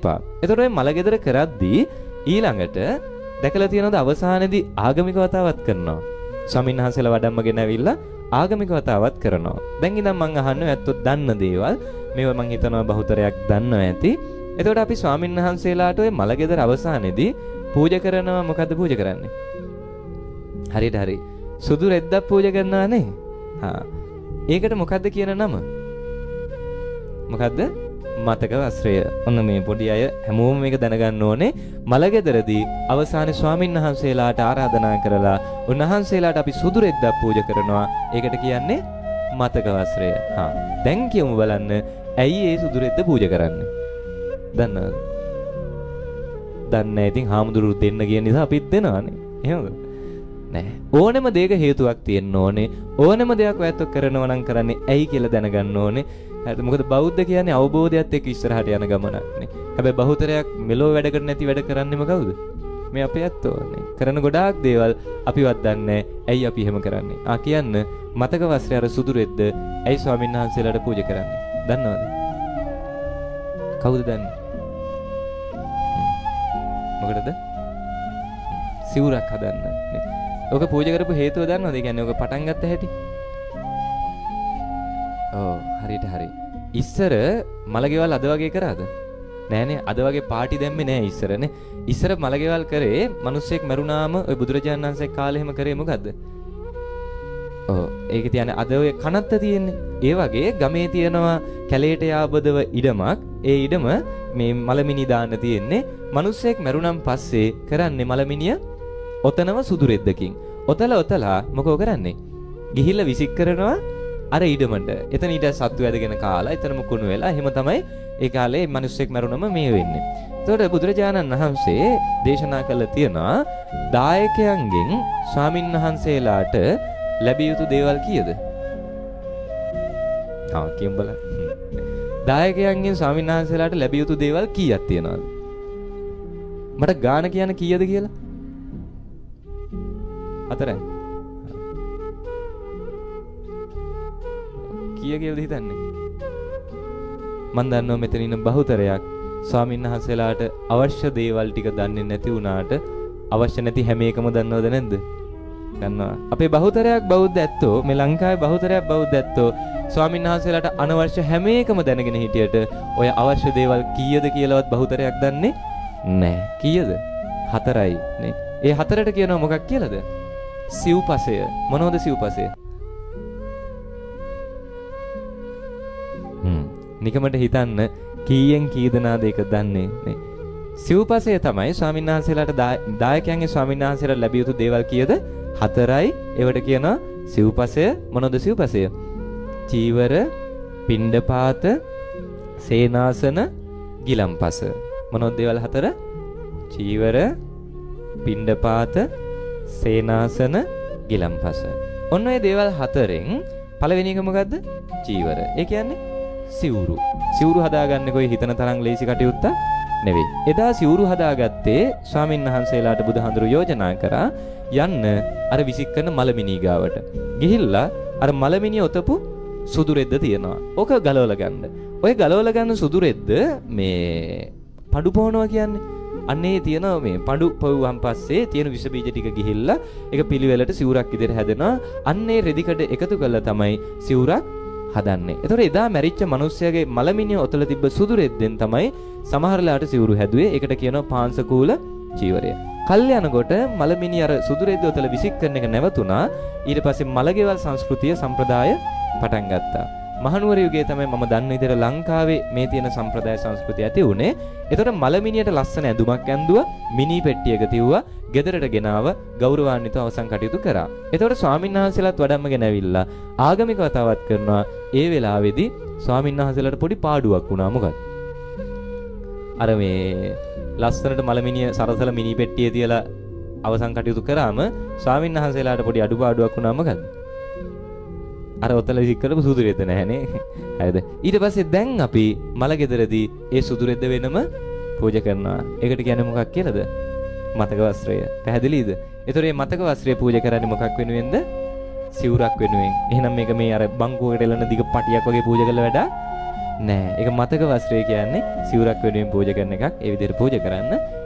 එපා. එතකොට මේ මලගෙදර කරද්දී ඊළඟට දැකලා තියෙනවද අවසානයේදී ආගමික වතාවත් කරනවා. ස්වාමීන් වහන්සේලා වඩම්මගෙන ඇවිල්ලා ආගමික වතාවත් කරනවා. දැන් ඉතින් මම අහන්නේ ඇත්තොත් දන්න දේවල් මේවා මම හිතනවා බහුතරයක් දන්නවා ඇති. එතකොට අපි ස්වාමීන් වහන්සේලාට ওই මලගෙදර අවසානයේදී පූජා කරනවා. මොකද්ද පූජා කරන්නේ? හරියට හරි. සුදු රෙද්දක් පූජා කරනවා නේ. හා. ඒකට මොකද්ද කියන නම? මොකද්ද? මතක වස්ත්‍රය. ඔන්න මේ පොඩි අය හැමෝම මේක දැනගන්න ඕනේ. මලගෙදරදී අවසානයේ ස්වාමීන් වහන්සේලාට ආරාධනා කරලා උන්වහන්සේලාට අපි සුදු රෙද්දක් පූජා කරනවා. ඒකට කියන්නේ මතක වස්ත්‍රය. හා. දැන් කියමු බලන්න ඇයි ඒ සුදු රෙද්ද පූජා කරන්නේ? දන්නවද? දන්නේ නැහැ. ඉතින් හාමුදුරුවෝ දෙන්න කියන නිසා අපිත් දෙනවානේ. එහෙමද? නෑ. ඕනෙම දෙයක හේතුවක් තියෙන්න ඕනේ. ඕනෙම දෙයක් ඔයත් කරනවා නම් කරන්නේ ඇයි කියලා දැනගන්න ඕනේ. හරිද? මොකද බෞද්ධ කියන්නේ අවබෝධයත් එක්ක ඉස්සරහට යන ගමනක් නේ. හැබැයි බහුතරයක් මෙලෝ වැඩ කර නැති වැඩ කරන්නේම කවුද? මේ අපේ ඇත්තෝනේ. කරන ගොඩාක් දේවල් අපිවත් දන්නේ ඇයි අපි එහෙම කරන්නේ. කියන්න මතක වස්ත්‍රය අර සුදු රෙද්ද ඇයි ස්වාමීන් වහන්සේලාට පූජා කරන්නේ? දන්නවද? කවුද දන්නේ? මොකටද? සිවුරක් හදන්න නේ. ඔක පූජා කරපු හේතුව දන්නවද? ඒ කියන්නේ ඔක පටන් ගත්ත හැටි. ඔව් හරියට හරි. ඉස්සර මලගෙවල් අද වගේ කරාද? නෑනේ අද වගේ පාටි දැම්මේ නෑ ඉස්සරනේ. ඉස්සර මලගෙවල් කරේ මිනිස්සෙක් මරුණාම ඔය බුදුරජාණන් වහන්සේ කාලේ එහෙම කරේ මොකද්ද? ඔව් ඒක තියන්නේ අද ඔය කනත්ත තියෙන්නේ. ඒ වගේ ගමේ තියෙනවා කැලේට යාබදව ඉඩමක්. ඒ ඉඩම මේ මලමිනි දාන්න තියෙන්නේ. මිනිස්සෙක් මරුණන් පස්සේ කරන්නේ මලමිනිය ඔතනම සුදු රෙද්දකින්. ඔතලා මොකෝ කරන්නේ? ගිහිල්ලා විසික් කරනවා අර ඉඩමට. එතන ඊට සත්තු වැදගෙන කාලා එතනම කුණු වෙලා එහෙම තමයි ඒ කාලේ මිනිස්සෙක් මරුණම මේ වෙන්නේ. එතකොට බුදුරජාණන් වහන්සේ දේශනා කළා තියෙනවා දායකයන්ගෙන් ස්වාමින් වහන්සේලාට ලැබිය යුතු දේවල් කීයද? කියමු බලන්න. දායකයන්ගෙන් ස්වාමින් වහන්සේලාට ලැබිය යුතු දේවල් කීයක් තියෙනවද? මට ගාන කියන්න කීයද කියලා? 4යි. කීය කියලාද හිතන්නේ? මම දන්නවා මෙතන ඉන්න බහුතරයක් ස්වාමීන් වහන්සේලාට අවශ්‍ය දේවල් ටික දන්නේ නැති වුණාට අවශ්‍ය නැති හැම එකම දන්නවද නැද්ද? දන්නවා. අපේ බහුතරයක් බෞද්ධ ඇත්තෝ මේ ලංකාවේ බහුතරයක් බෞද්ධ ඇත්තෝ ස්වාමීන් වහන්සේලාට අනවශ්‍ය හැම එකම දැනගෙන හිටියට ඔය අවශ්‍ය දේවල් කීයද කියලාවත් බහුතරයක් දන්නේ නැහැ. කීයද? 4යි නේ. ඒ 4ට කියනවා මොකක් කියලාද? සිව්පසය. මොනවද සිව්පසය? නිකමට හිතන්න කීයෙන් කී දෙනාද ඒක දන්නේ නේ. සිව්පසය තමයි ස්වාමීන් වහන්සේලාට දායකයන්ගේ ස්වාමීන් වහන්සේලාට ලැබිය යුතු දේවල් කීයද? 4යි. ඒවට කියනවා සිව්පසය. මොනවද සිව්පසය? චීවර, පිණ්ඩපාත, සේනාසන, ගිලම්පස. මොනවද දේවල් 4? චීවර, පිණ්ඩපාත, සේනාසන, ගිලම්පස. ඔන්න ඔය දේවල් 4න් පළවෙනි එක මොකද්ද? චීවර. ඒ කියන්නේ සිවුරු. සිවුරු හදාගන්නේ කොයි හිතන තරම් ලේසි කටයුත්තක් නෙවෙයි. එදා සිවුරු හදාගත්තේ ස්වාමීන් වහන්සේලාට බුදුහාඳුරු යෝජනා කරා යන්න අර විසික් කරන මලමිනී ගාවට. ගිහිල්ලා අර මලමිනිය ඔතපු සුදු රෙද්ද තියෙනවා. ඕක ගලවලා ගන්න. ඔය ගලවලා ගන්න සුදු රෙද්ද මේ පඩු පොවනවා කියන්නේ. අන්නේ තියෙන මේ පඩු පොවුවන් පස්සේ තියෙන විස බීජ ටික ගිහිල්ලා ඒක පිළිවෙලට සිවුරක් විදිහට හැදෙනවා. අන්නේ රෙදිකඩ එකතු කරලා තමයි සිවුරක් හදන්නේ. ඒතකොට එදා මැරිච්ච මිනිස්සයාගේ මලමිනිය ඔතල තිබ්බ සුදු රෙද්දෙන් තමයි සමහරලාට සිවුරු හැදුවේ. ඒකට කියනවා පාංශකූල චීවරය. කල් යනකොට මලමිනිය අර සුදු රෙද්ද ඔතල විසික් කරන එක නැවතුණා. ඊට පස්සේ මලගෙවල් සංස්කෘතිය සම්ප්‍රදාය පටන් ගත්තා. මහනුවර යුගයේ තමයි මම දන්න විදිහට ලංකාවේ මේ තියෙන සම්ප්‍රදාය සංස්කෘතිය ඇති උනේ. ඒතකොට මලමිනියට ලස්සන ඇඳුමක් ඇඳුවා, මිනි පෙට්ටියක තියුවා, ගෙදරට ගෙනාව ගෞරවාන්විතව අවසන් කටයුතු කරා. එතකොට ස්වාමීන් වහන්සේලාත් වඩම්මගෙන ඇවිල්ලා ආගමික වතාවත් කරනවා. ඒ වෙලාවේදී ස්වාමීන් වහන්සේලාට පොඩි පාඩුවක් වුණා. මොකද? අර මේ ලස්සනට මලමිනිය සරසල මිනි පෙට්ටියේ තියලා අවසන් කටයුතු කරාම ස්වාමීන් වහන්සේලාට පොඩි අඩුපාඩුවක් වුණා. මොකද? අර ඔතල විසික් කරපු සුදු රෙද්ද නැහැනේ. හරිද? ඊට පස්සේ දැන් අපි මලගෙදරදී ඒ සුදු රෙද්ද වෙනම පූජා කරනවා. ඒකට කියන්නේ මොකක් කියලාද? මතක වස්ත්‍රය. පැහැදිලිද? ඒතොර මේ මතක වස්ත්‍රය පූජා කරන්නේ මොකක් වෙනුවෙන්ද? සිවුරක් වෙනුවෙන්. එහෙනම් මේක මේ අර බංකුවකට එළන දිග පටියක් වගේ පූජා කළ වැඩ නෑ. ඒක මතක වස්ත්‍රය කියන්නේ සිවුරක් වෙනුවෙන් පූජා කරන එකක්. ඒ විදිහට පූජා කරන්න.